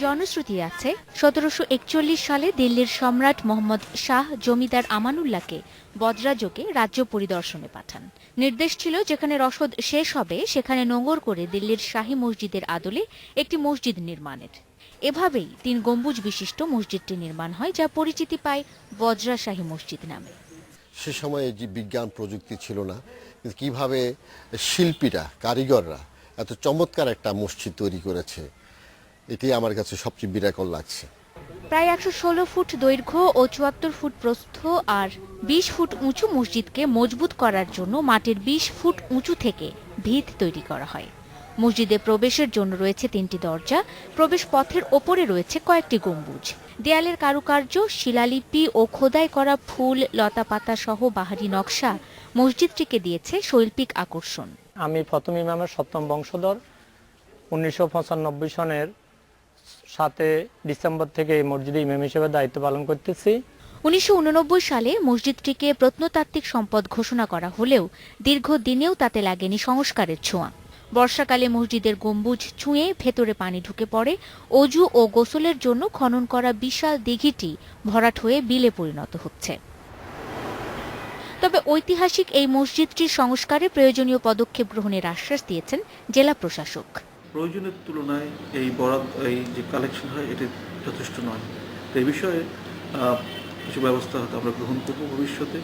জনশ্রুতি আছে ১৭৪১ সালে দিল্লির সম্রাট মোহাম্মদ শাহ জমিদার আমানুল্লাহকে বজ্রাযোগে রাজ্য পরিদর্শনে পাঠান। নির্দেশ ছিল যেখানে রসদ শেষ হবে সেখানে নোঙর করে দিল্লির শাহী মসজিদের আদলে একটি মসজিদ নির্মাণের। এভাবেই ৩ গম্বুজ বিশিষ্ট মসজিদটি নির্মাণ হয়, যা পরিচিতি পায় বজ্রা শাহী মসজিদ নামে। সে সময়ে যে বিজ্ঞান প্রযুক্তি ছিল না, কিন্তু কিভাবে শিল্পীরা কারিগররা এত চমৎকার একটা মসজিদ তৈরি করেছে, এটি আমার কাছে সবচেয়ে বিরল লাগছে। প্রায় ১১৬ ফুট দৈর্ঘ্য ও ৭৪ ফুট প্রস্থ আর ২০ ফুট উঁচু মসজিদকে মজবুত করার জন্য মাটির ২০ ফুট উঁচু থেকে ভিত তৈরি করা হয়। মসজিদে প্রবেশের জন্য রয়েছে ৩টি দরজা। প্রবেশ পথের ওপরে রয়েছে কয়েকটি গম্বুজ। দেয়ালের কারুকার্য, শিলালিপি ও খোদাই করা ফুল, লতাপাতা সহ বাহারি নকশা মসজিদটিকে দিয়েছে শৈল্পিক আকর্ষণ। আমি প্রথম ইমামের ৭ম বংশধর। ১৯৯৫ সনের ৭ ডিসেম্বর থেকে এই মসজিদে ইমাম হিসেবে দায়িত্ব পালন করতেছি। ১৯৮৯ সালে মসজিদটিকে প্রত্নতাত্ত্বিক সম্পদ ঘোষণা করা হলেও দীর্ঘদিনেও তাতে লাগেনি সংস্কারের ছোঁয়া। বর্ষাকালে মসজিদের গম্বুজ ছুঁয়ে ভেতরে পানি ঢুকে পড়ে। অজু ও গোসলের জন্য খনন করা বিশাল দিঘিটি ভরাট হয়ে বিলে পরিণত হচ্ছে। তবে ঐতিহাসিক এই মসজিদটির সংস্কারে প্রয়োজনীয় পদক্ষেপ গ্রহণের আশ্বাস দিয়েছেন জেলা প্রশাসক। প্রয়োজনের তুলনায় এই যে কালেকশন হয় এটি যথেষ্ট নয়। এই বিষয়ে কিছু ব্যবস্থা আমরা গ্রহণ করব ভবিষ্যতে।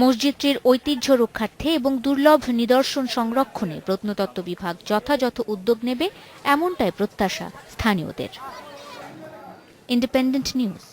মসজিদটির ঐতিহ্য রক্ষার্থে এবং দুর্লভ নিদর্শন সংরক্ষণে প্রত্নতত্ত্ব বিভাগ যথাযথ উদ্যোগ নেবে, এমনটাই প্রত্যাশা স্থানীয়দের। Independent news.